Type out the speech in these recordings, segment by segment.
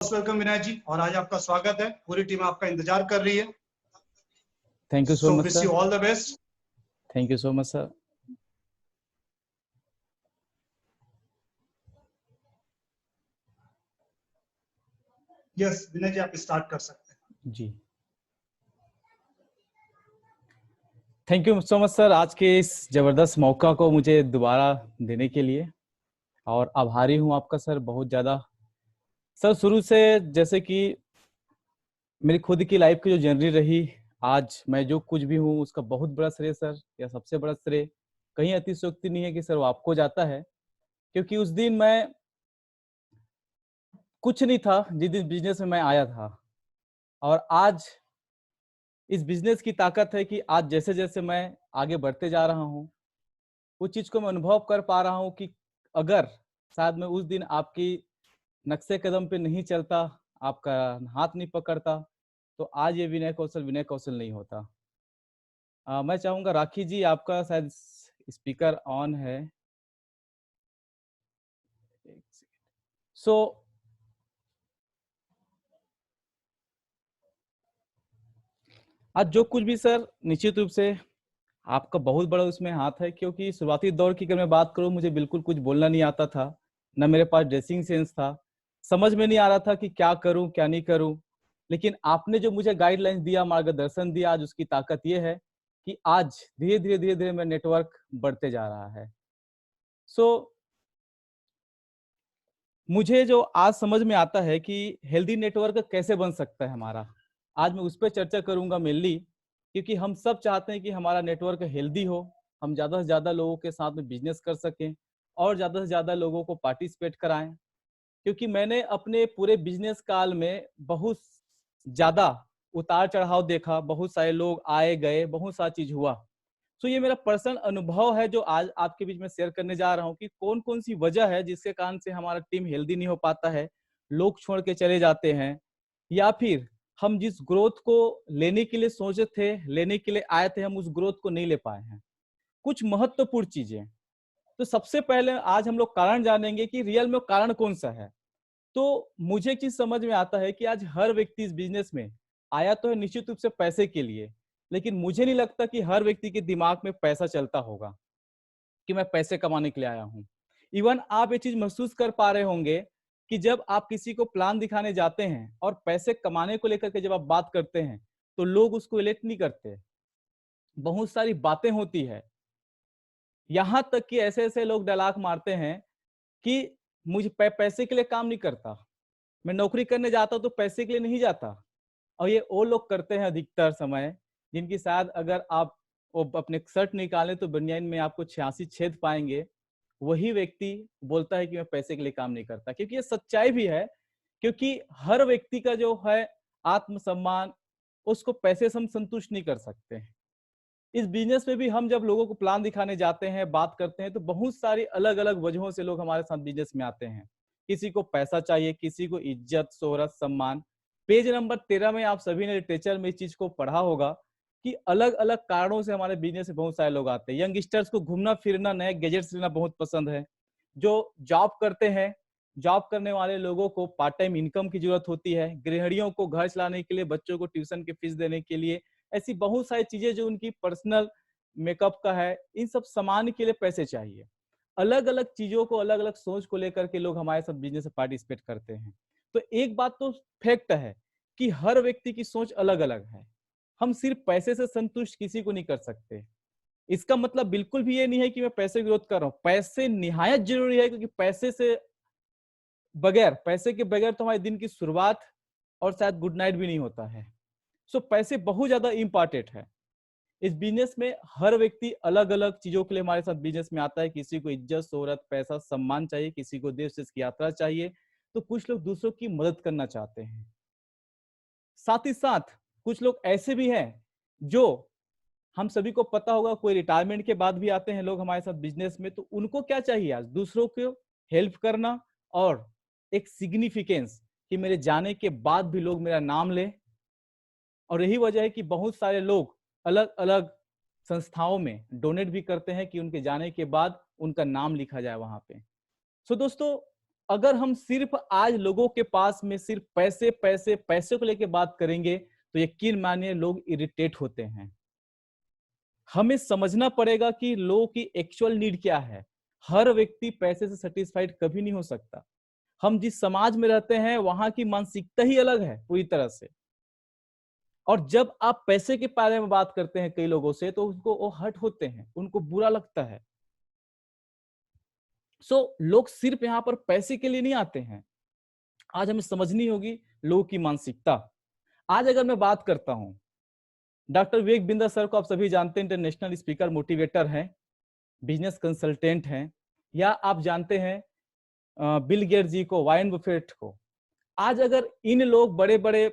Welcome विनय जी, और आज आपका स्वागत है। पूरी टीम आपका इंतजार कर रही है। Thank you so much wish sir. You all the best. Thank you so much sir. Yes Vinay ji, आप स्टार्ट कर सकते हैं। जी, thank you so much sir, आज के इस जबरदस्त मौका को मुझे दोबारा देने के लिए, और आभारी हूँ आपका सर बहुत ज़्यादा। सर शुरू से जैसे कि मेरी खुद की लाइफ की जो जर्नी रही, आज मैं जो कुछ भी हूँ उसका बहुत बड़ा श्रेय सर, या सबसे बड़ा श्रेय कहीं अतिशयोक्ति नहीं है कि सर वो आपको जाता है। क्योंकि उस दिन मैं कुछ नहीं था जिस दिन बिजनेस में मैं आया था, और आज इस बिजनेस की ताकत है कि आज जैसे जैसे मैं आगे बढ़ते जा रहा हूँ, उस चीज को मैं अनुभव कर पा रहा हूँ कि अगर शायद मैं उस दिन आपकी नक्शे कदम पे नहीं चलता, आपका हाथ नहीं पकड़ता, तो आज ये विनय कौशल नहीं होता। मैं चाहूंगा राखी जी, आपका शायद स्पीकर ऑन है। सो आज जो कुछ भी सर, निश्चित रूप से आपका बहुत बड़ा उसमें हाथ है। क्योंकि शुरुआती दौर की अगर मैं बात करूं, मुझे बिल्कुल कुछ बोलना नहीं आता था, ना मेरे पास ड्रेसिंग सेंस था, समझ में नहीं आ रहा था कि क्या करूं क्या नहीं करूं। लेकिन आपने जो मुझे गाइडलाइंस दिया, मार्गदर्शन दिया, आज उसकी ताकत ये है कि आज धीरे धीरे मेरा नेटवर्क बढ़ते जा रहा है। सो मुझे जो आज समझ में आता है कि हेल्दी नेटवर्क कैसे बन सकता है हमारा, आज मैं उस पर चर्चा करूंगा मेनली। क्योंकि हम सब चाहते हैं कि हमारा नेटवर्क हेल्दी हो, हम ज़्यादा से ज़्यादा लोगों के साथ में बिजनेस कर सकें और ज़्यादा से ज़्यादा लोगों को पार्टिसिपेट कराएं। क्योंकि मैंने अपने पूरे बिजनेस काल में बहुत ज़्यादा उतार चढ़ाव देखा, बहुत सारे लोग आए गए, बहुत सारी चीज़ हुआ। तो ये मेरा पर्सनल अनुभव है जो आज आपके बीच में शेयर करने जा रहा हूँ कि कौन कौन सी वजह है जिसके कारण से हमारा टीम हेल्दी नहीं हो पाता है, लोग छोड़ के चले जाते हैं, या फिर हम जिस ग्रोथ को लेने के लिए सोचे थे, लेने के लिए आए थे, हम उस ग्रोथ को नहीं ले पाए हैं। कुछ महत्वपूर्ण चीजें। तो सबसे पहले आज हम लोग कारण जानेंगे कि रियल में कारण कौन सा है। तो मुझे एक चीज समझ में आता है कि आज हर व्यक्ति इस बिजनेस में आया तो है निश्चित रूप से पैसे के लिए, लेकिन मुझे नहीं लगता कि हर व्यक्ति के दिमाग में पैसा चलता होगा कि मैं पैसे कमाने के लिए आया हूं। इवन आप ये चीज महसूस कर पा रहे होंगे कि जब आप किसी को प्लान दिखाने जाते हैं और पैसे कमाने को लेकर के जब आप बात करते हैं, तो लोग उसको रिलेट नहीं करते। बहुत सारी बातें होती है, यहां तक कि ऐसे ऐसे लोग डायलॉग मारते हैं कि मुझे पैसे के लिए काम नहीं करता, मैं नौकरी करने जाता हूं तो पैसे के लिए नहीं जाता। और ये वो लोग करते हैं अधिकतर समय, जिनकी शायद अगर आप वो अपने शर्ट निकालें तो बनियान में आपको 86 छेद पाएंगे। वही व्यक्ति बोलता है कि मैं पैसे के लिए काम नहीं करता, क्योंकि ये सच्चाई भी है। क्योंकि हर व्यक्ति का जो है आत्मसम्मान, उसको पैसे से हम संतुष्ट नहीं कर सकते। इस बिजनेस में भी हम जब लोगों को प्लान दिखाने जाते हैं, बात करते हैं, तो बहुत सारी अलग अलग वजहों से लोग हमारे साथ बिजनेस में आते हैं। किसी को पैसा चाहिए, किसी को इज्जत, शोहरत, सम्मान। पेज नंबर 13 में आप सभी ने लिटरेचर में इस चीज को पढ़ा होगा कि अलग अलग कारणों से हमारे बिजनेस में बहुत सारे लोग आते हैं। यंगस्टर्स को घूमना फिरना, नए गैजेट्स लेना बहुत पसंद है। जो जॉब करते हैं, जॉब करने वाले लोगों को पार्ट टाइम इनकम की जरूरत होती है। गृहिणियों को घर चलाने के लिए, बच्चों को ट्यूशन की फीस देने के लिए, ऐसी बहुत सारी चीजें जो उनकी पर्सनल मेकअप का है, इन सब सामान के लिए पैसे चाहिए। अलग अलग चीजों को, अलग अलग सोच को लेकर के लोग हमारे साथ बिजनेस में पार्टिसिपेट करते हैं। तो एक बात तो फैक्ट है कि हर व्यक्ति की सोच अलग अलग है। हम सिर्फ पैसे से संतुष्ट किसी को नहीं कर सकते। इसका मतलब बिल्कुल भी ये नहीं है कि मैं पैसे की विरोध कर रहा हूँ। पैसे निहायत जरूरी है, क्योंकि पैसे के बगैर तो हमारे दिन की शुरुआत और शायद गुड नाइट भी नहीं होता है। सो पैसे बहुत ज्यादा इंपॉर्टेंट है। इस बिजनेस में हर व्यक्ति अलग अलग चीजों के लिए हमारे साथ बिजनेस में आता है। किसी को इज्जत, शोहरत, पैसा, सम्मान चाहिए, किसी को देश देश की यात्रा चाहिए, तो कुछ लोग दूसरों की मदद करना चाहते हैं। साथ ही साथ कुछ लोग ऐसे भी हैं जो, हम सभी को पता होगा, कोई रिटायरमेंट के बाद भी आते हैं लोग हमारे साथ बिजनेस में। तो उनको क्या चाहिए? आज दूसरों को हेल्प करना, और एक सिग्निफिकेंस कि मेरे जाने के बाद भी लोग मेरा नाम ले। और यही वजह है कि बहुत सारे लोग अलग अलग संस्थाओं में डोनेट भी करते हैं कि उनके जाने के बाद उनका नाम लिखा जाए वहां पे। सो दोस्तों, अगर हम सिर्फ आज लोगों के पास में सिर्फ पैसे पैसे पैसे को लेके बात करेंगे तो यकीन मानिए लोग इरिटेट होते हैं। हमें समझना पड़ेगा कि लोगों की एक्चुअल नीड क्या है। हर व्यक्ति पैसे से सेटिस्फाइड कभी नहीं हो सकता। हम जिस समाज में रहते हैं वहां की मानसिकता ही अलग है पूरी तरह से। और जब आप पैसे के बारे में बात करते हैं कई लोगों से तो उनको वो हर्ट होते हैं, उनको बुरा लगता है। लोग सिर्फ यहाँ पर पैसे के लिए नहीं आते हैं। आज हमें समझनी होगी लोगों की मानसिकता। आज अगर मैं बात करता हूं, डॉक्टर विवेक बिंद्रा सर को आप सभी जानते हैं, इंटरनेशनल स्पीकर मोटिवेटर हैं, बिजनेस कंसल्टेंट हैं, या आप जानते हैं बिल गेट जी को, वारेन बफेट को। आज अगर इन लोग बड़े बड़े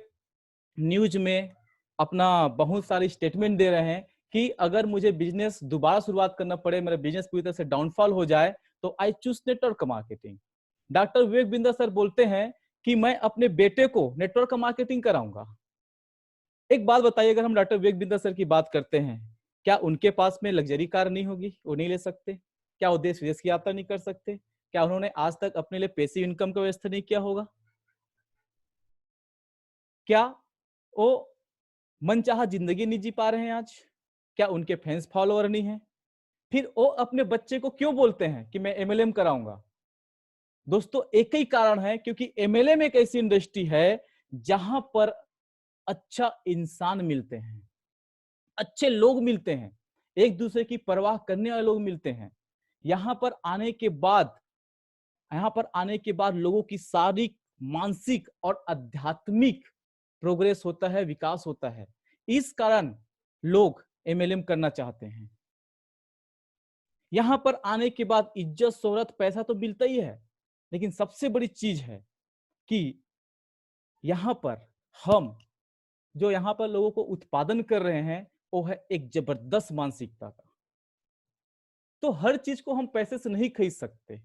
न्यूज में अपना बहुत सारी स्टेटमेंट दे रहे हैं कि अगर मुझे बिजनेस दोबारा शुरुआत करना पड़े, मेरा बिजनेस पूरी तरह से डाउनफॉल हो जाए, तो I choose network marketing. Doctor Vivek Bindra sir बोलते हैं कि मैं अपने बेटे को नेटवर्क मार्केटिंग कराऊंगा। एक बात बताइए, अगर हम डॉक्टर विवेक बिंद्रा सर की बात करते हैं, क्या उनके पास में लग्जरी कार नहीं होगी, वो नहीं ले सकते? क्या वो देश विदेश की यात्रा नहीं कर सकते? क्या उन्होंने आज तक अपने लिए पैसिव इनकम का व्यवस्था नहीं किया होगा? क्या वो मनचाहा जिंदगी नहीं जी पा रहे हैं आज? क्या उनके फैंस फॉलोअर नहीं है? फिर वो अपने बच्चे को क्यों बोलते हैं कि मैं एमएलएम कराऊंगा? दोस्तों एक ही कारण है, क्योंकि एमएलएम एक ऐसी इंडस्ट्री है जहां पर अच्छा इंसान मिलते हैं, अच्छे लोग मिलते हैं, एक दूसरे की परवाह करने वाले लोग मिलते हैं। यहां पर आने के बाद लोगों की शारीरिक, मानसिक और आध्यात्मिक प्रोग्रेस होता है, विकास होता है। इस कारण लोग एमएलएम करना चाहते हैं। यहां पर आने के बाद इज्जत, शोहरत, पैसा तो मिलता ही है, लेकिन सबसे बड़ी चीज है कि यहां पर हम जो यहां पर लोगों को उत्पादन कर रहे हैं वो है एक जबरदस्त मानसिकता का। तो हर चीज को हम पैसे से नहीं खरीद सकते।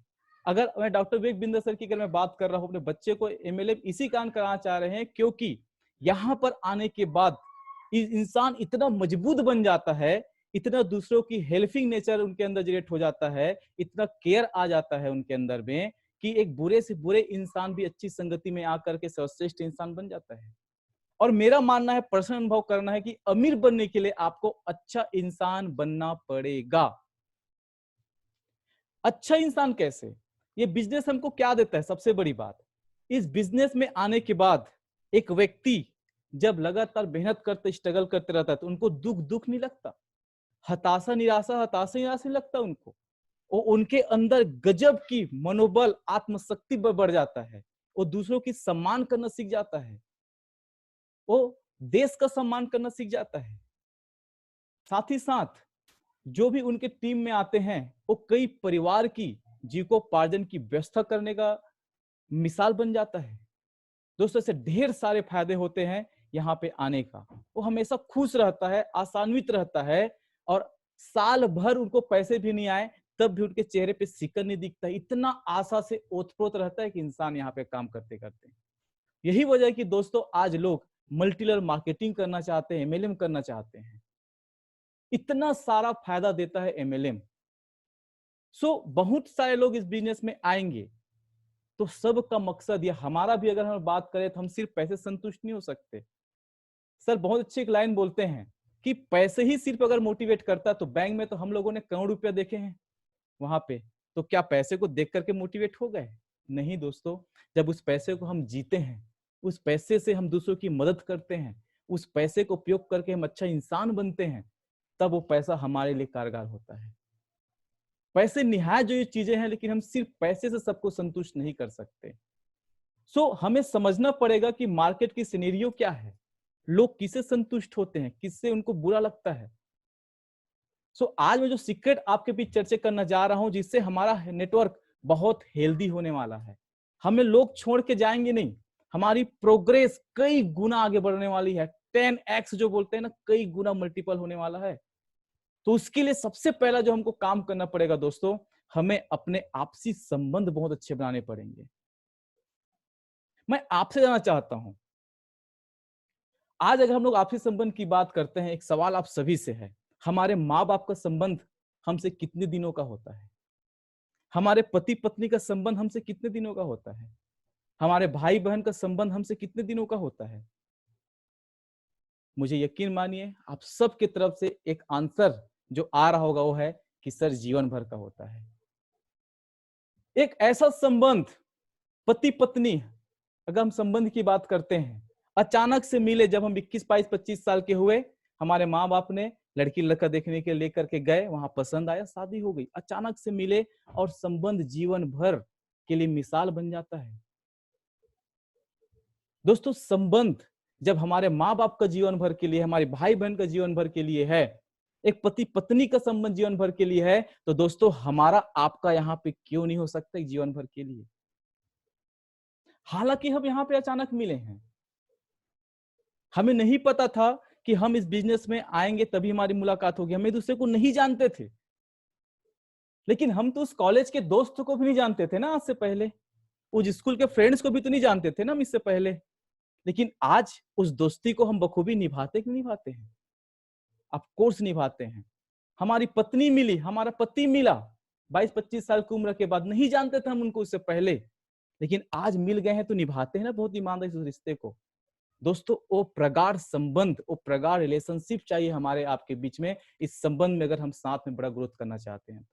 अगर मैं डॉक्टर विवेक बिंद्रा सर की अगर मैं बात कर रहा हूं, अपने बच्चे को एमएलए इसी कारण कराना चाह रहे हैं क्योंकि यहां पर आने के बाद इंसान इतना मजबूत बन जाता है, इतना दूसरों की हेल्पिंग नेचर उनके अंदर जनरेट हो जाता है, इतना केयर आ जाता है उनके अंदर में कि एक बुरे से बुरे इंसान भी अच्छी संगति में आकर के सर्वश्रेष्ठ इंसान बन जाता है। और मेरा मानना है, पर्सनल अनुभव करना है कि अमीर बनने के लिए आपको अच्छा इंसान बनना पड़ेगा। अच्छा इंसान कैसे? ये बिजनेस हमको क्या देता है? सबसे बड़ी बात, इस बिजनेस में आने के बाद एक व्यक्ति जब लगातार मेहनत करते, स्ट्रगल करते रहता है तो उनको दुख नहीं लगता, हताशा निराशा नहीं लगता उनको। वो उनके अंदर गजब की मनोबल, आत्मशक्ति बढ़ जाता है। वो दूसरों की सम्मान करना सीख जाता है, वो देश का सम्मान करना सीख जाता है। साथ ही साथ जो भी उनके टीम में आते हैं वो कई परिवार की जीविकोपार्जन की व्यवस्था करने का मिसाल बन जाता है। दोस्तों ऐसे ढेर सारे फायदे होते हैं यहाँ पे आने का। वो हमेशा खुश रहता है, आशान्वित रहता है, और साल भर उनको पैसे भी नहीं आए तब भी उनके चेहरे पे सिकन नहीं दिखता है। इतना आशा से ओतप्रोत रहता है कि इंसान यहाँ पे काम करते करते। यही वजह है कि दोस्तों आज लोग मल्टी लेवल मार्केटिंग करना चाहते हैं, एमएलएम करना चाहते हैं। इतना सारा फायदा देता है एमएलएम। बहुत सारे लोग इस बिजनेस में आएंगे तो सबका मकसद, या हमारा भी अगर हम बात करें तो हम सिर्फ पैसे संतुष्ट नहीं हो सकते। सर बहुत अच्छी एक लाइन बोलते हैं कि पैसे ही सिर्फ अगर मोटिवेट करता तो बैंक में तो हम लोगों ने करोड़ रुपया देखे हैं वहां पे, तो क्या पैसे को देख करके मोटिवेट हो गए? नहीं दोस्तों, जब उस पैसे को हम जीते हैं, उस पैसे से हम दूसरों की मदद करते हैं, उस पैसे को उपयोग करके हम अच्छा इंसान बनते हैं, तब वो पैसा हमारे लिए कारगर होता है। पैसे निहायत जो ये चीजें हैं, लेकिन हम सिर्फ पैसे से सबको संतुष्ट नहीं कर सकते। हमें समझना पड़ेगा कि मार्केट की सिनेरियो क्या है, लोग किससे संतुष्ट होते हैं, किससे उनको बुरा लगता है। आज मैं जो सीक्रेट आपके बीच चर्चा करना जा रहा हूं, जिससे हमारा नेटवर्क बहुत हेल्दी होने वाला है। हमें लोग छोड़ के जाएंगे नहीं, हमारी प्रोग्रेस कई गुना आगे बढ़ने वाली है। 10x जो बोलते हैं ना, कई गुना मल्टीपल होने वाला है। तो उसके लिए सबसे पहला जो हमको काम करना पड़ेगा दोस्तों, हमें अपने आपसी संबंध बहुत अच्छे बनाने पड़ेंगे। मैं आपसे जानना चाहता हूं, आज अगर हम लोग आपसी संबंध की बात करते हैं, एक सवाल आप सभी से है, हमारे माँ बाप का संबंध हमसे कितने दिनों का होता है? हमारे पति पत्नी का संबंध हमसे कितने दिनों का होता है? हमारे भाई बहन का संबंध हमसे कितने दिनों का होता है? मुझे यकीन मानिए आप सबकी तरफ से एक आंसर जो आ रहा होगा वो है कि सर जीवन भर का होता है। एक ऐसा संबंध पति पत्नी, अगर हम संबंध की बात करते हैं, अचानक से मिले, जब हम 21, 22, 25 साल के हुए, हमारे माँ बाप ने लड़की लड़का देखने के लेकर के गए, वहां पसंद आया, शादी हो गई, अचानक से मिले और संबंध जीवन भर के लिए मिसाल बन जाता है। दोस्तों संबंध जब हमारे माँ बाप का जीवन भर के लिए, हमारे भाई बहन का जीवन भर के लिए है, एक पति पत्नी का संबंध जीवन भर के लिए है, तो दोस्तों हमारा आपका यहाँ पे क्यों नहीं हो सकता जीवन भर के लिए? हालांकि हम यहाँ पे अचानक मिले हैं, हमें नहीं पता था कि हम इस बिजनेस में आएंगे तभी हमारी मुलाकात होगी, हम एक दूसरे को नहीं जानते थे, लेकिन हम तो उस कॉलेज के दोस्त को भी नहीं जानते थे ना आज से पहले, उस स्कूल के फ्रेंड्स को भी तो नहीं जानते थे ना हम इससे पहले, लेकिन आज उस दोस्ती को हम बखूबी निभाते कि निभाते हैं? ऑफ कोर्स निभाते हैं। हमारी पत्नी मिली, हमारा पति मिला 22-25 साल की उम्र के बाद, नहीं जानते थे हम उनको इससे पहले, लेकिन आज मिल गए हैं तो निभाते हैं ना बहुत ईमानदारी से उस रिश्ते को। दोस्तों वो प्रगाढ़ संबंध, वो प्रगाढ़ रिलेशनशिप चाहिए हमारे आपके बीच में, इस संबंध में अगर हम साथ में बड़ा ग्रोथ करना चाहते हैं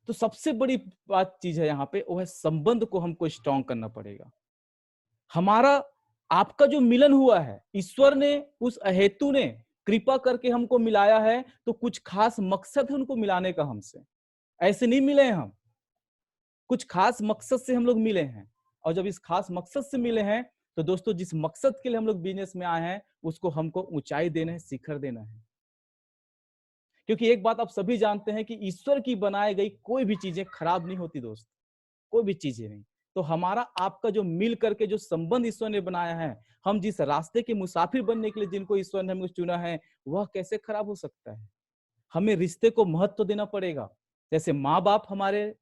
तो सबसे बड़ी बात चीज है यहाँ पे, वो है संबंध को हमको स्ट्रॉन्ग करना पड़ेगा। हमारा आपका जो मिलन हुआ है, ईश्वर ने उस अहेतु ने कृपा करके हमको मिलाया है, तो कुछ खास मकसद है उनको मिलाने का हमसे, ऐसे नहीं मिले हम, कुछ खास मकसद से हम लोग मिले हैं। और जब इस खास मकसद से मिले हैं तो दोस्तों जिस मकसद के लिए हम लोग बिजनेस में आए हैं उसको हमको ऊंचाई देना है, शिखर देना है। क्योंकि एक बात आप सभी जानते हैं कि ईश्वर की बनाई गई कोई भी चीजें खराब नहीं होती दोस्त, कोई भी चीजें नहीं। तो हमारा आपका जो मिल करके जो संबंध ईश्वर ने बनाया है, हम जिस रास्ते के मुसाफिर बनने के लिए जिनको ईश्वर ने हमको चुना है, वह कैसे खराब हो सकता है? हमें रिश्ते को महत्व देना पड़ेगा। जैसे माँ बाप हमारे,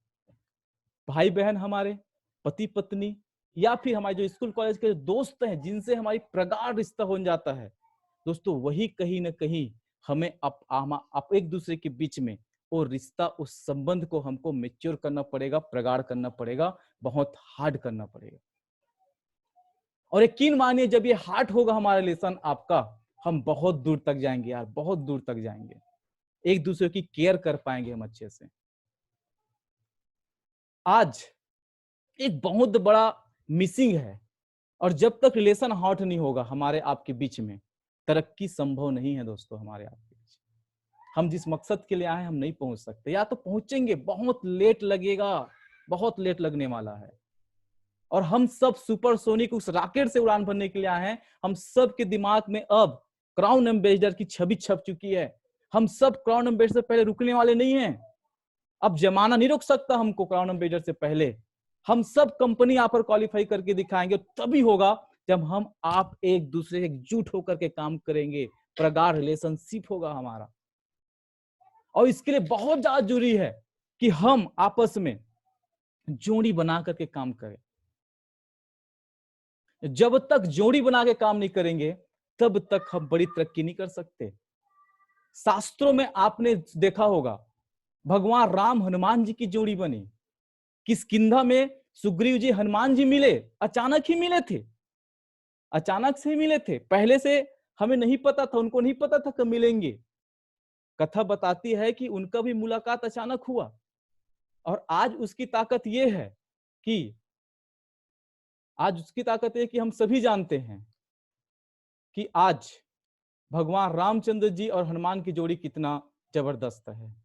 भाई बहन हमारे, पति पत्नी, या फिर हमारे जो स्कूल कॉलेज के दोस्त हैं जिनसे हमारी प्रगाढ़ रिश्ता हो जाता है, दोस्तों वही कहीं ना कहीं हमें आप एक दूसरे के बीच में वो रिश्ता, उस संबंध को हमको मेच्योर करना पड़ेगा, प्रगाढ़ करना पड़ेगा, बहुत हार्ड करना पड़ेगा। और यकीन मानिए जब ये हार्ड होगा हमारा रिलेशन आपका, हम बहुत दूर तक जाएंगे यार, बहुत दूर तक जाएंगे, एक दूसरे की केयर कर पाएंगे हम अच्छे से। आज एक बहुत बड़ा मिसिंग है, और जब तक रिलेशन हॉट नहीं होगा हमारे आपके बीच में, तरक्की संभव नहीं है दोस्तों हमारे आपके बीच। हम जिस मकसद के लिए आए हम नहीं पहुंच सकते, या तो पहुंचेंगे बहुत लेट लगेगा, बहुत लेट लगने वाला है। और हम सब सुपरसोनिक उस रॉकेट से उड़ान भरने के लिए आए हैं। हम सब के दिमाग में अब क्राउन एम्बेसडर की छवि छप चुकी है, हम सब क्राउन एम्बेसडर से पहले रुकने वाले नहीं हैं। अब जमाना नहीं रोक सकता हमको क्राउन एम्बेसडर से पहले। हम सब कंपनी यहाँ पर क्वालिफाई करके दिखाएंगे, तभी होगा जब हम आप एक दूसरे से एकजुट होकर के काम करेंगे, प्रगाढ़ रिलेशनशिप होगा हमारा। और इसके लिए बहुत ज्यादा जरूरी है कि हम आपस में जोड़ी बना करके काम करें। जब तक जोड़ी बना के काम नहीं करेंगे तब तक हम बड़ी तरक्की नहीं कर सकते। शास्त्रों में आपने देखा होगा, भगवान राम हनुमान जी की जोड़ी बनी, किष्किंधा में सुग्रीव जी हनुमान जी मिले, अचानक ही मिले थे, अचानक से ही मिले थे, पहले से हमें नहीं पता था, उनको नहीं पता था कब मिलेंगे। कथा बताती है कि उनका भी मुलाकात अचानक हुआ। और आज उसकी ताकत यह है कि हम सभी जानते हैं कि आज भगवान रामचंद्र जी और हनुमान की जोड़ी कितना जबरदस्त है।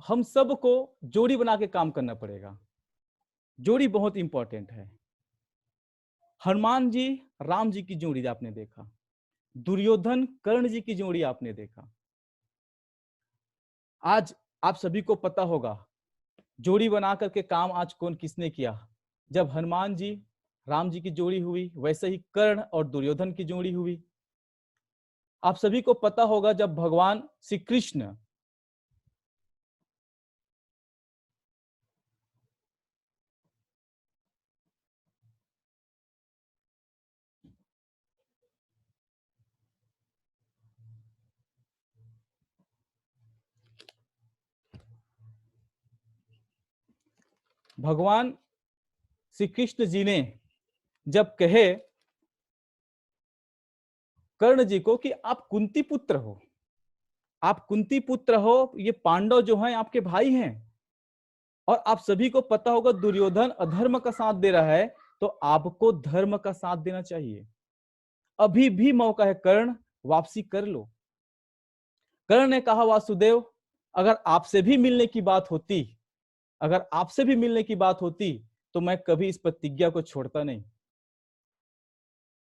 हम सबको जोड़ी बना के काम करना पड़ेगा, जोड़ी बहुत इंपॉर्टेंट है। हनुमान जी राम जी की जोड़ी आपने देखा, दुर्योधन कर्ण जी की जोड़ी आपने देखा। आज आप सभी को पता होगा जोड़ी बना करके काम आज कौन किसने किया। जब हनुमान जी राम जी की जोड़ी हुई, वैसे ही कर्ण और दुर्योधन की जोड़ी हुई। आप सभी को पता होगा जब भगवान श्री कृष्ण भगवान श्री कृष्ण जी ने जब कहे कर्ण जी को कि आप कुंती पुत्र हो, आप कुंती पुत्र हो, ये पांडव जो हैं आपके भाई हैं, और आप सभी को पता होगा दुर्योधन अधर्म का साथ दे रहा है, तो आपको धर्म का साथ देना चाहिए। अभी भी मौका है कर्ण, वापसी कर लो। कर्ण ने कहा वासुदेव, अगर आपसे भी मिलने की बात होती, अगर आपसे भी मिलने की बात होती तो मैं कभी इस प्रतिज्ञा को छोड़ता नहीं,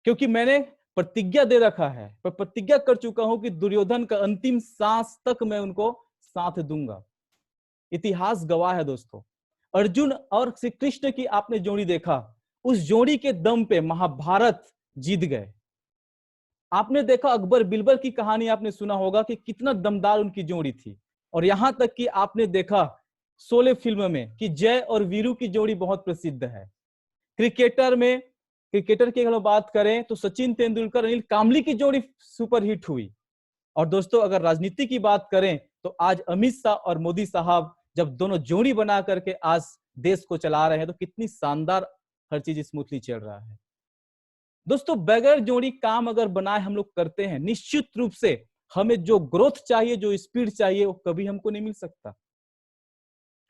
क्योंकि मैंने प्रतिज्ञा दे रखा है, पर प्रतिज्ञा कर चुका हूं कि दुर्योधन का अंतिम सांस तक मैं उनको साथ दूंगा। इतिहास गवाह है दोस्तों, अर्जुन और श्री कृष्ण की आपने जोड़ी देखा, उस जोड़ी के दम पे महाभारत जीत गए। आपने देखा अकबर बिरबल की कहानी, आपने सुना होगा कि कितना दमदार उनकी जोड़ी थी, और यहां तक कि आपने देखा शोले फिल्म में कि जय और वीरू की जोड़ी बहुत प्रसिद्ध है। क्रिकेटर में, क्रिकेटर की अगर बात करें तो सचिन तेंदुलकर अनिल कांबली की जोड़ी सुपरहिट हुई। और दोस्तों अगर राजनीति की बात करें तो आज अमित शाह और मोदी साहब जब दोनों जोड़ी बना करके आज देश को चला रहे हैं, तो कितनी शानदार हर चीज स्मूथली चल रहा है। दोस्तों बगैर जोड़ी काम अगर बनाए हम लोग करते हैं, निश्चित रूप से हमें जो ग्रोथ चाहिए, जो स्पीड चाहिए, वो कभी हमको नहीं मिल सकता।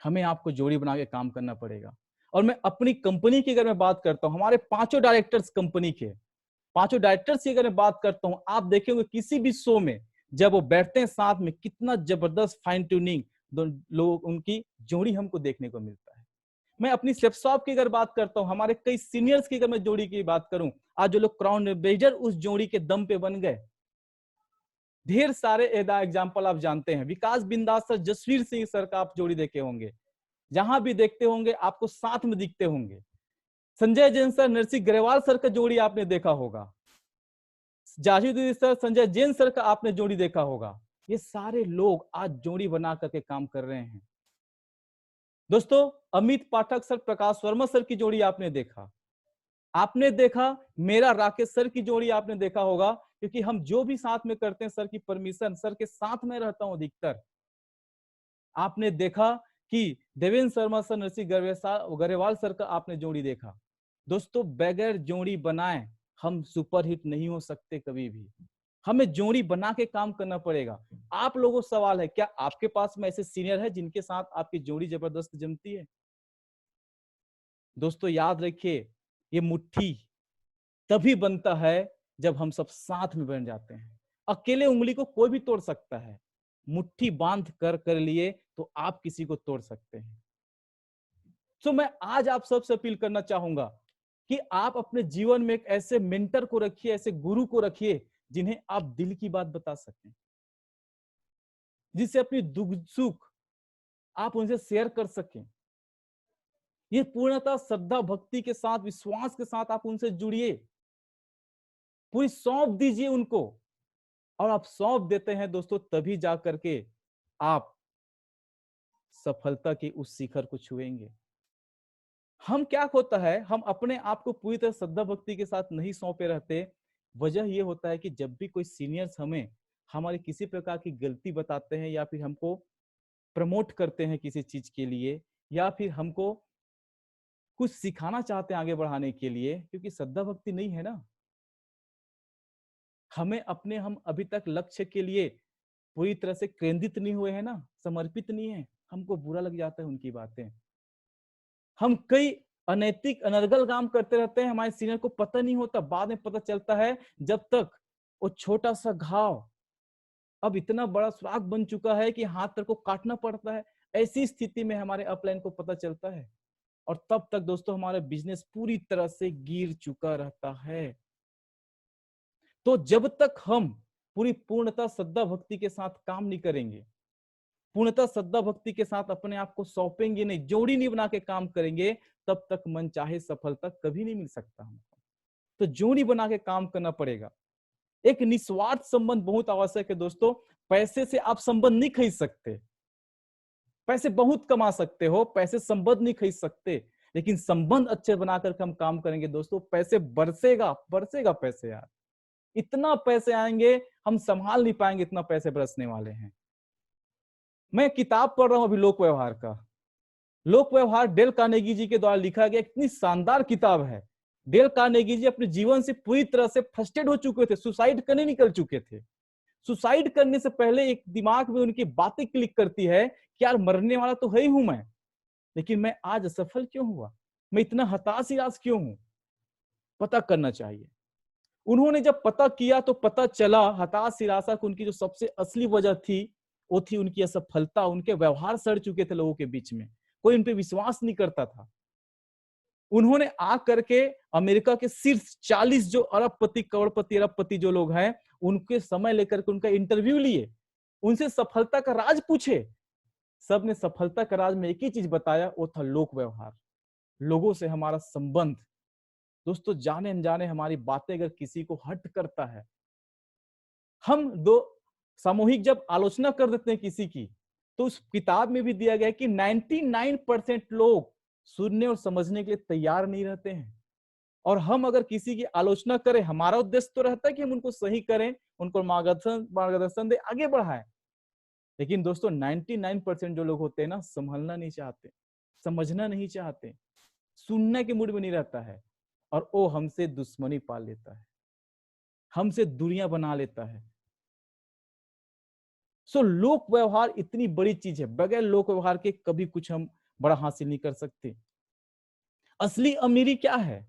हमें आपको जोड़ी बना के काम करना पड़ेगा। और मैं अपनी कंपनी की अगर मैं बात करता हूं, हमारे पांचों डायरेक्टर्स कंपनी के, पांचों डायरेक्टर्स की अगर मैं बात करता हूं, आप देखेंगे किसी भी शो में जब वो बैठते हैं साथ में, कितना जबरदस्त फाइन ट्यूनिंग लोग उनकी जोड़ी हमको देखने को मिलता है। मैं अपनी सेप्सॉप की अगर बात करता हूं, हमारे कई सीनियर्स की अगर मैं जोड़ी की बात करूं, आज जो लोग क्राउन एम्बेसडर उस जोड़ी के दम पे बन गए। ढेर सारे एग्जाम्पल आप जानते हैं, विकास बिंदास सर, जसवीर सिंह सर का आप जोड़ी देखे होंगे, जहां भी देखते होंगे आपको साथ में दिखते होंगे। संजय जैन सर, नरसिंह ग्रेवाल सर का जोड़ी आपने देखा होगा, जाहिद सर, संजय जैन सर का आपने जोड़ी देखा होगा। ये सारे लोग आज जोड़ी बना करके काम कर रहे हैं। दोस्तों अमित पाठक सर, प्रकाश वर्मा सर की जोड़ी आपने देखा, आपने देखा मेरा राकेश सर की जोड़ी आपने देखा होगा, क्योंकि हम जो भी साथ में करते हैं सर की परमिशन, सर के साथ में रहता हूं अधिकतर। आपने देखा कि देवेंद्र शर्मा सर, नरसिंह गरेवाल सर का आपने जोड़ी देखा। दोस्तों बगैर जोड़ी बनाए हम सुपरहिट नहीं हो सकते कभी भी, हमें जोड़ी बना के काम करना पड़ेगा। आप लोगों को सवाल है, क्या आपके पास में ऐसे सीनियर है जिनके साथ आपकी जोड़ी जबरदस्त जमती है? दोस्तों याद रखिए, ये मुट्ठी तभी बनता है जब हम सब साथ में बन जाते हैं। अकेले उंगली को कोई भी तोड़ सकता है, मुट्ठी बांध कर लिए तो आप किसी को तोड़ सकते हैं। तो मैं आज आप सबसे अपील करना चाहूंगा कि आप अपने जीवन में एक ऐसे मेंटर को रखिए, ऐसे गुरु को रखिए जिन्हें आप दिल की बात बता सकें, जिससे अपनी दुख सुख आप उनसे शेयर कर सकें। ये पूर्णतः श्रद्धा भक्ति के साथ, विश्वास के साथ आप उनसे जुड़िए, पूरी सौंप दीजिए उनको। और आप सौंप देते हैं दोस्तों, तभी जा करके आप सफलता की उस शिखर को छुएंगे। हम क्या होता है, हम अपने आप को पूरी तरह श्रद्धा भक्ति के साथ नहीं सौंपे रहते। वजह ये होता है कि जब भी कोई सीनियर्स हमें हमारी किसी प्रकार की गलती बताते हैं, या फिर हमको प्रमोट करते हैं किसी चीज के लिए, या फिर हमको कुछ सिखाना चाहते हैं आगे बढ़ाने के लिए, क्योंकि श्रद्धा भक्ति नहीं है ना, हम अभी तक लक्ष्य के लिए पूरी तरह से केंद्रित नहीं हुए हैं ना, समर्पित नहीं है, हमको बुरा लग जाता है उनकी बातें। हम कई अनैतिक अनर्गल काम करते रहते हैं, हमारे सीनियर को पता नहीं होता, बाद में पता चलता है, जब तक वो छोटा सा घाव अब इतना बड़ा सुराग बन चुका है कि हाथ तक को काटना पड़ता है। ऐसी स्थिति में हमारे अपलाइन को पता चलता है, और तब तक दोस्तों हमारा बिजनेस पूरी तरह से गिर चुका रहता है। तो जब तक हम पूरी पूर्णता श्रद्धा भक्ति के साथ काम नहीं करेंगे, पूर्णतः श्रद्धा भक्ति के साथ अपने आप को सौंपेंगे नहीं, जोड़ी नहीं बना के काम करेंगे, तब तक मन चाहे सफलता कभी नहीं मिल सकता हमको। तो जोड़ी बना के काम करना पड़ेगा। एक निस्वार्थ संबंध बहुत आवश्यक है दोस्तों। पैसे से आप संबंध नहीं खरीद सकते, पैसे बहुत कमा सकते हो, पैसे संबंध नहीं खरीद सकते, लेकिन संबंध अच्छे बनाकर हम काम करेंगे दोस्तों, पैसे बरसेगा बरसेगा पैसे यार, इतना पैसे आएंगे हम संभाल नहीं पाएंगे, इतना पैसे बरसने वाले हैं। मैं किताब पढ़ रहा हूं अभी लोक व्यवहार का, लोक व्यवहार डेल कार्नेगी जी के द्वारा लिखा गया इतनी शानदार किताब है। डेल कार्नेगी जी अपने जीवन से पूरी तरह से फ्रस्ट्रेट हो चुके थे, सुसाइड करने निकल चुके थे। सुसाइड करने से पहले एक दिमाग में उनकी बातें क्लिक करती है कि यार मरने वाला तो है ही हूं मैं, लेकिन मैं आज असफल क्यों हुआ, मैं इतना हताश निराश क्यों हूं, पता करना चाहिए। उन्होंने जब पता किया तो पता चला हताश निराशा की उनकी जो सबसे असली वजह थी वो थी उनकी असफलता। उनके व्यवहार सड़ चुके थे लोगों के बीच में, कोई उन पे विश्वास नहीं करता था। उन्होंने आ करके अमेरिका के शीर्ष 40 जो अरबपति, करोड़पति, अरबपति जो लोग हैं उनके समय लेकर के उनका इंटरव्यू लिए, उनसे सफलता का राज पूछे। सबने सफलता का राज में एक ही चीज बताया, वो था लोक व्यवहार, लोगों से हमारा संबंध। दोस्तों जाने अनजाने हमारी बातें अगर किसी को हर्ट करता है, हम दो सामूहिक जब आलोचना कर देते हैं किसी की, तो उस किताब में भी दिया गया है कि 99% लोग सुनने और समझने के लिए तैयार नहीं रहते हैं। और हम अगर किसी की आलोचना करें, हमारा उद्देश्य तो रहता है कि हम उनको सही करें, उनको मार्गदर्शन दे, आगे बढ़ाएं। लेकिन दोस्तों 99% जो लोग होते हैं ना, संभलना नहीं चाहते, समझना नहीं चाहते, सुनने के मूड में नहीं रहता है, और वो हमसे दुश्मनी पाल लेता है, हमसे दूरियां बना लेता है। सो लोक व्यवहार इतनी बड़ी चीज है, बगैर लोक व्यवहार के कभी कुछ हम बड़ा हासिल नहीं कर सकते। असली अमीरी क्या है?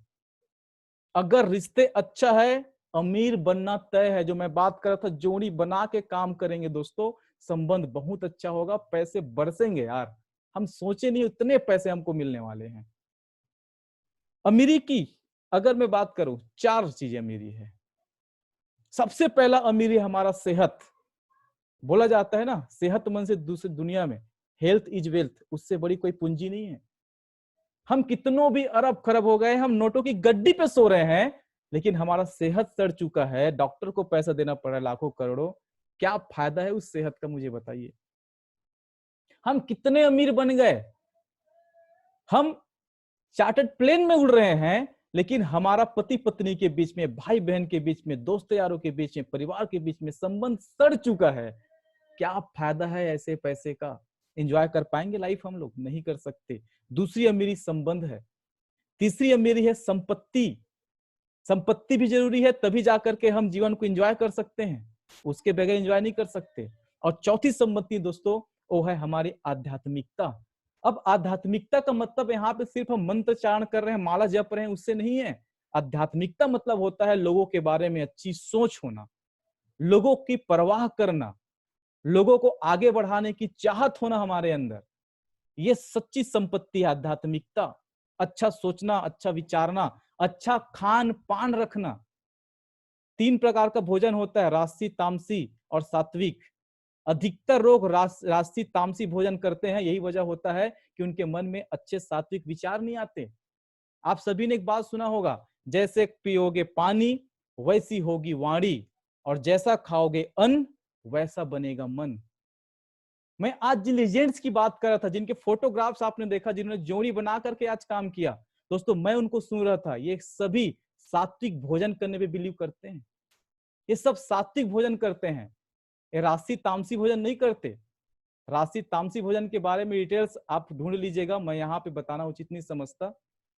अगर रिश्ते अच्छा है, अमीर बनना तय है। जो मैं बात कर रहा था, जोड़ी बना के काम करेंगे दोस्तों, संबंध बहुत अच्छा होगा, पैसे बरसेंगे यार, हम सोचे नहीं उतने पैसे हमको मिलने वाले हैं। अमीरी की अगर मैं बात करूं, 4 चीजें अमीरी है। सबसे पहला अमीरी हमारा सेहत। बोला जाता है ना, सेहतमंद से दूसरी दुनिया में, हेल्थ इज वेल्थ, उससे बड़ी कोई पूंजी नहीं है। हम कितनों भी अरब खरब हो गए, हम नोटों की गड्डी पे सो रहे हैं, लेकिन हमारा सेहत सड़ चुका है, डॉक्टर को पैसा देना पड़ रहा है लाखों करोड़ों, क्या फायदा है उस सेहत का, मुझे बताइए। हम कितने अमीर बन गए, हम चार्टर्ड प्लेन में उड़ रहे हैं, लेकिन हमारा पति पत्नी के बीच में, भाई बहन के बीच में, दोस्त यारों के बीच में, परिवार के बीच में संबंध सड़ चुका है। क्या फायदा है ऐसे पैसे का? एंजॉय कर पाएंगे लाइफ हम लोग? नहीं कर सकते। दूसरी अमीरी संबंध है। तीसरी अमीरी है संपत्ति। संपत्ति भी जरूरी है, तभी जाकर के हम जीवन को एंजॉय कर सकते हैं, उसके बगैर एंजॉय नहीं कर सकते। और चौथी संपत्ति दोस्तों, वो है हमारी आध्यात्मिकता। अब आध्यात्मिकता का मतलब यहाँ पे सिर्फ हम मंत्र चारण कर रहे हैं, माला जप रहे हैं, उससे नहीं है। आध्यात्मिकता मतलब होता है लोगों के बारे में अच्छी सोच होना, लोगों की परवाह करना, लोगों को आगे बढ़ाने की चाहत होना हमारे अंदर। ये सच्ची संपत्ति है आध्यात्मिकता। अच्छा सोचना, अच्छा विचारना, अच्छा खान पान रखना। 3 प्रकार का भोजन होता है, राजसी, तामसी और सात्विक। अधिकतर लोग राजसी तामसी भोजन करते हैं, यही वजह होता है कि उनके मन में अच्छे सात्विक विचार नहीं आते। आप सभी ने एक बात सुना होगा, जैसे पियोगे पानी वैसी होगी वाणी, और जैसा खाओगे अन्न वैसा बनेगा मन। मैं आज जिन लेजेंड्स की बात कर रहा था, जिनके फोटोग्राफ्स आपने देखा, जिन्होंने जोड़ी बना करके आज काम किया, दोस्तों मैं उनको सुन रहा था, ये सभी सात्विक भोजन करने पे बिलीव करते हैं। ये सब सात्विक भोजन करते हैं, ये राशि तामसी भोजन नहीं करते। राशि तामसी भोजन के बारे में डिटेल्स आप ढूंढ लीजिएगा, मैं यहाँ पे बताना उचित नहीं समझता।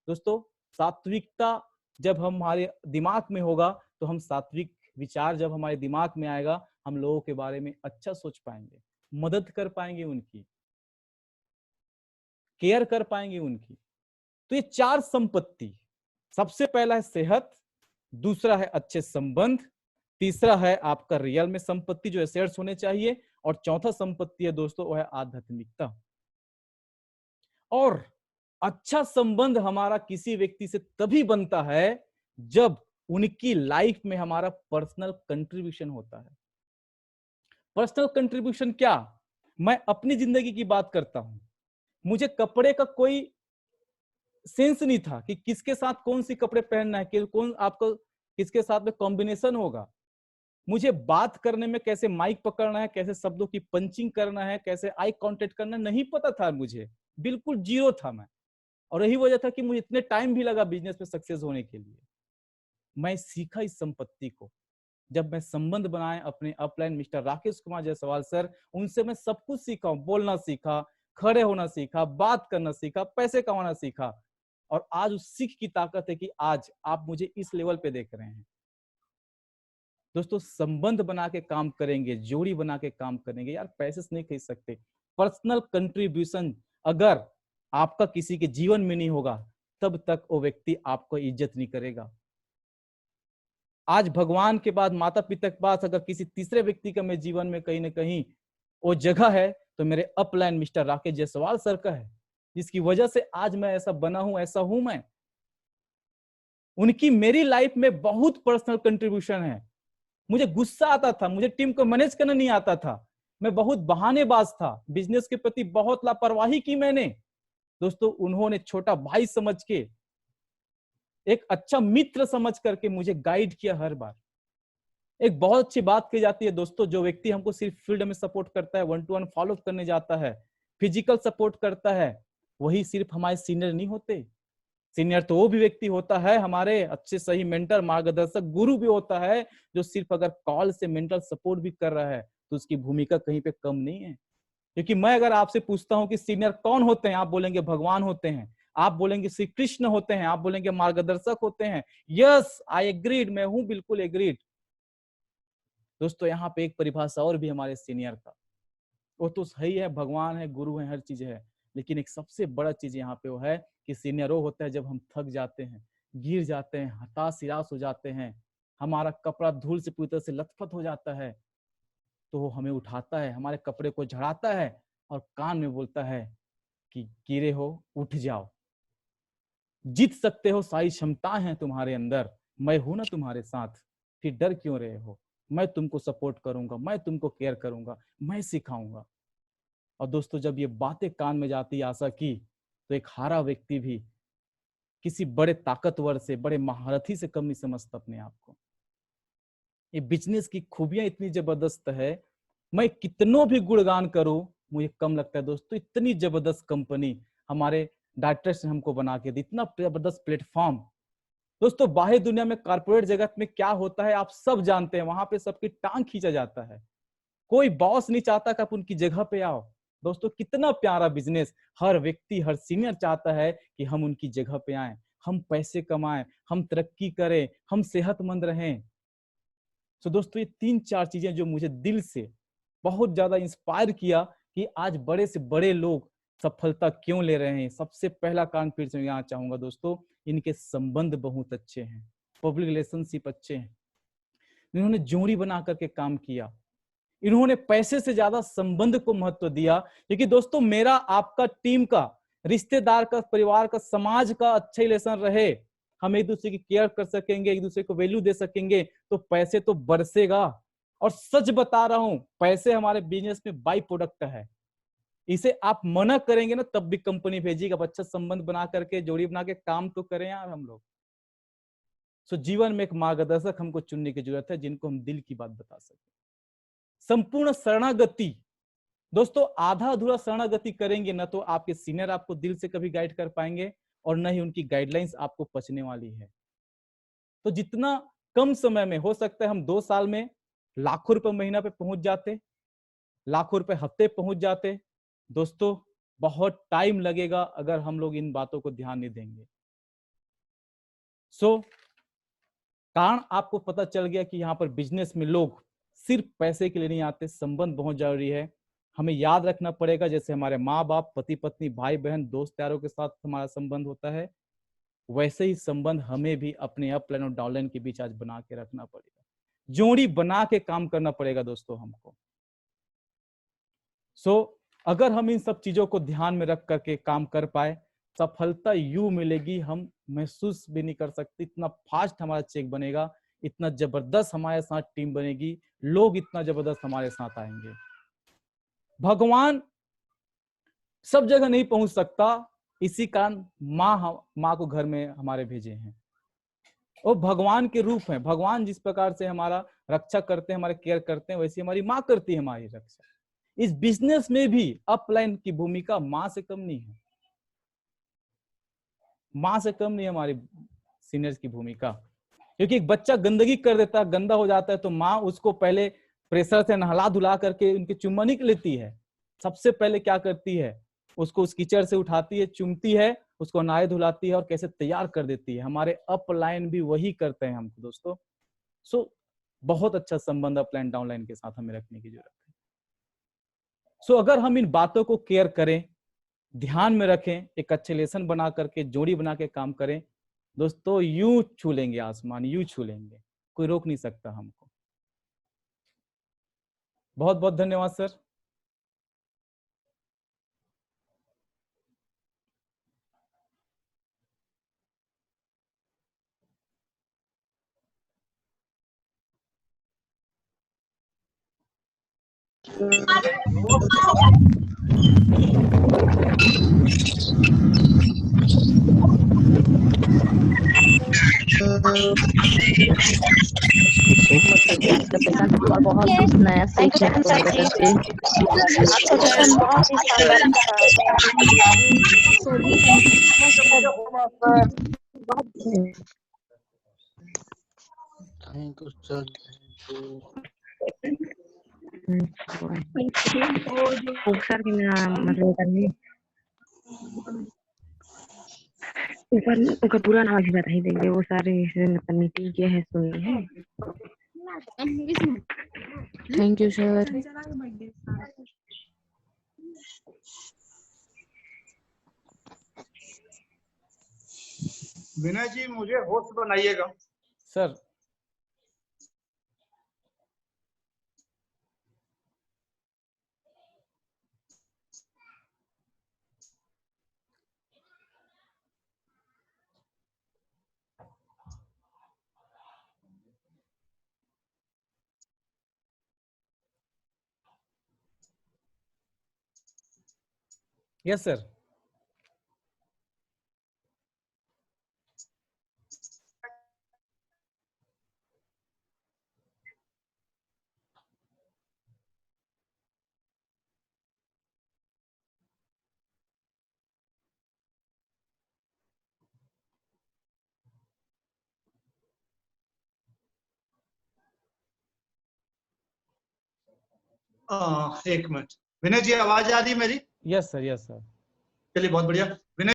दोस्तों सात्विकता जब हमारे दिमाग में होगा, तो हम सात्विक विचार जब हमारे दिमाग में आएगा, हम लोगों के बारे में अच्छा सोच पाएंगे, मदद कर पाएंगे, उनकी केयर कर पाएंगे उनकी। तो ये 4 संपत्ति, सबसे पहला है सेहत, दूसरा है अच्छे संबंध, तीसरा है आपका रियल में संपत्ति जो एसेट्स होने चाहिए, और चौथा संपत्ति है दोस्तों वो है आध्यात्मिकता। और अच्छा संबंध हमारा किसी व्यक्ति से तभी बनता है जब उनकी लाइफ में हमारा पर्सनल कंट्रीब्यूशन होता है। पर्सनल कंट्रीब्यूशन क्या? मैं अपनी जिंदगी की बात करता हूं, मुझे कपड़े का कोई सेंस नहीं था कि किसके साथ कौन सी कपड़े पहनना है, कि कौन आपको किसके साथ में कॉम्बिनेशन होगा। मुझे बात करने में कैसे माइक पकड़ना है, कैसे शब्दों की पंचिंग करना है, कैसे आई कांटेक्ट करना, नहीं पता था मुझे, बिल्कुल जीरो था मैं। और यही वजह था कि मुझे इतने टाइम भी लगा बिजनेस में सक्सेस होने के लिए। मैं सीखा इस संपत्ति को जब मैं संबंध बनाए अपने upline mister Rakesh Kumar Jaiswal sir, उनसे मैं सब कुछ सीखा, बोलना सीखा, खड़े होना सीखा, बात करना सीखा, पैसे कमाना सीखा, और आज उस सीख की ताकत है कि आज आप मुझे इस लेवल पे देख रहे हैं। दोस्तों, संबंध बना के काम करेंगे, जोड़ी बना के काम करेंगे यार, पैसे से नहीं खरीद सकते। पर्सनल कंट्रीब्यूशन अगर आपका किसी के जीवन में नहीं होगा, तब तक वो व्यक्ति आपको इज्जत नहीं करेगा। आज भगवान के बाद, माता पिता के पास अगर किसी तीसरे व्यक्ति का मेरे जीवन में कहीं ना कहीं वो जगह है, तो मेरे upline mister Rakesh Jaiswal sir का है, जिसकी वजह से आज मैं ऐसा बना हूं, ऐसा हूं मैं। उनकी मेरी लाइफ में बहुत पर्सनल कंट्रीब्यूशन है। मुझे गुस्सा आता था, मुझे टीम को मैनेज करना नहीं आता था, मैं बहुत बहानेबाज था, बिजनेस के प्रति बहुत लापरवाही की मैंने। दोस्तों, उन्होंने छोटा भाई समझ के, एक अच्छा मित्र समझ करके मुझे गाइड किया हर बार। एक बहुत अच्छी बात की जाती है दोस्तों, जो व्यक्ति हमको सिर्फ फील्ड में सपोर्ट करता है, 1-to-1 फॉलो करने जाता है, फिजिकल सपोर्ट करता है, वही सिर्फ हमारे सीनियर नहीं होते। सीनियर तो वो भी व्यक्ति होता है, हमारे अच्छे सही मेंटर, मार्गदर्शक, गुरु भी होता है, जो सिर्फ अगर कॉल से मेंटल सपोर्ट भी कर रहा है तो उसकी भूमिका कहीं पे कम नहीं है। क्योंकि मैं अगर आपसे पूछता हूं कि सीनियर कौन होते हैं, आप बोलेंगे भगवान होते हैं, आप बोलेंगे श्री कृष्ण होते हैं, आप बोलेंगे मार्गदर्शक होते हैं। यस, आई एग्रीड, मैं हूं बिल्कुल एग्रीड। दोस्तों, यहाँ पे एक परिभाषा और भी हमारे सीनियर का, वो तो सही है, भगवान है, गुरु है, हर चीज है, लेकिन एक सबसे बड़ा चीज यहाँ पे वो है कि सीनियर वो होता है जब हम थक जाते हैं, गिर जाते हैं, हताश निराश हो जाते हैं, हमारा कपड़ा धूल से पूरी तरह से लथपथ हो जाता है, तो वो हमें उठाता है, हमारे कपड़े को झड़ाता है और कान में बोलता है कि गिरे हो, उठ जाओ, जीत सकते हो, सारी क्षमताएं हैं तुम्हारे अंदर, मैं हूं ना तुम्हारे साथ, फिर डर क्यों रहे हो, मैं तुमको सपोर्ट करूंगा, मैं तुमको केयर करूंगा, मैं सिखाऊंगा। और दोस्तों, जब ये बातें कान में जाती आशा की, तो एक हारा व्यक्ति भी किसी बड़े ताकतवर से, बड़े महारथी से कम नहीं समझता अपने आप को। ये बिजनेस की खूबियां इतनी जबरदस्त है, मैं कितनों भी गुणगान करूं मुझे कम लगता है दोस्तों। इतनी जबरदस्त कंपनी हमारे डायरेक्टर्स ने हमको बना के दी, इतना जबरदस्त प्लेटफॉर्म। दोस्तों, बाहर दुनिया में कॉर्पोरेट जगत में क्या होता है आप सब जानते हैं, वहां पे सबकी टांग खींचा जाता है, कोई बॉस नहीं चाहता कि आप उनकी जगह पे आओ। दोस्तों, कितना प्यारा बिजनेस, हर व्यक्ति, हर सीनियर चाहता है कि हम उनकी जगह पे आए, हम पैसे कमाएं, हम तरक्की करें, हम सेहतमंद रहें। तो दोस्तों, ये 3-4 चीजें जो मुझे दिल से बहुत ज्यादा इंस्पायर किया कि आज बड़े से बड़े लोग सफलता क्यों ले रहे हैं। सबसे पहला कारण फिर से यहाँ चाहूंगा दोस्तों, इनके संबंध बहुत अच्छे हैं, पब्लिक रिलेशनशिप अच्छे हैं, इन्होंने जोड़ी बना करके काम किया, इन्होंने पैसे से ज्यादा संबंध को महत्व दिया। क्योंकि दोस्तों, मेरा, आपका, टीम का, रिश्तेदार का, परिवार का, समाज का अच्छा रिलेशन रहे, हम एक दूसरे की केयर कर सकेंगे, एक दूसरे को वैल्यू दे सकेंगे, तो पैसे तो बरसेगा। और सच बता रहा हूं, पैसे हमारे बिजनेस में बाई प्रोडक्ट है, इसे आप मना करेंगे ना तब भी कंपनी भेजेगी। अब अच्छा संबंध बना करके, जोड़ी बना के काम तो करें यार हम लोग। सो जीवन में एक मार्गदर्शक हमको चुनने की जरूरत है, जिनको हम दिल की बात बता सके। संपूर्ण शरणागति, दोस्तों, आधा अधूरा शरणागति करेंगे ना तो आपके सीनियर आपको दिल से कभी गाइड कर पाएंगे, और न ही उनकी गाइडलाइंस आपको पचने वाली है। तो जितना कम समय में हो सकता है, हम 2 साल में लाखों रुपए महीना पे पहुंच जाते, लाखों रुपए हफ्ते पहुंच जाते। दोस्तों, बहुत टाइम लगेगा अगर हम लोग इन बातों को ध्यान नहीं देंगे। सो कारण आपको पता चल गया कि यहाँ पर बिजनेस में लोग सिर्फ पैसे के लिए नहीं आते, संबंध बहुत जरूरी है। हमें याद रखना पड़ेगा, जैसे हमारे माँ बाप, पति पत्नी, भाई बहन, दोस्त यारों के साथ हमारा संबंध होता है, वैसे ही संबंध हमें भी अपने अपलाइन और डाउनलाइन के बीच आज बना के रखना पड़ेगा, जोड़ी बना के काम करना पड़ेगा दोस्तों हमको। सो अगर हम इन सब चीजों को ध्यान में रख करके काम कर पाए, सफलता यूं मिलेगी हम महसूस भी नहीं कर सकते। इतना फास्ट हमारा चेक बनेगा, इतना जबरदस्त हमारे साथ टीम बनेगी, लोग इतना जबरदस्त हमारे साथ आएंगे। भगवान सब जगह नहीं पहुंच सकता, इसी कारण माँ को घर में हमारे भेजे हैं। वो भगवान के रूप हैं। भगवान जिस प्रकार से हमारा रक्षा करते हैं, हमारे केयर करते हैं, वैसे हमारी माँ करती है हमारी रक्षा। इस बिजनेस में भी अपलाइन की भूमिका माँ से कम नहीं है, माँ से कम नहीं है हमारी सीनियर्स की भूमिका। क्योंकि एक बच्चा गंदगी कर देता है, गंदा हो जाता है, तो माँ उसको पहले प्रेशर से नहला धुला करके उनकी चुम्मा निक लेती है। सबसे पहले क्या करती है, उसको उस कीचड़ से उठाती है, चुमती है, उसको नहाए धुलाती है और कैसे तैयार कर देती है। हमारे अपलाइन भी वही करते हैं हमको दोस्तों। सो बहुत अच्छा संबंध अपलाइन डाउनलाइन के साथ हमें रखने की जरूरत है। सो अगर हम इन बातों को केयर करें, ध्यान में रखें, एक अच्छे लेसन बना करके, जोड़ी बना के काम करें दोस्तों, यूं छू लेंगे आसमान, यूं छू लेंगे, कोई रोक नहीं सकता हमको। बहुत बहुत धन्यवाद सर। और बहुत कुछ नया सीखने को मिला करके। आपका सेशन बहुत ही शानदार थैंक यू सर। सर की मतलब करनी ऊपर पूरा नाम भी बता ही देंगे, वो सारे मतलब मीटिंग किए हैं, सुनी है। Thank you sir. Vinay ji मुझे होस्ट बनाइएगा। Sir yes sir. एक मिनट, विनय जी आवाज आ रही है मेरी? Yes sir, yes sir. चलिए बहुत बढ़िया। विनय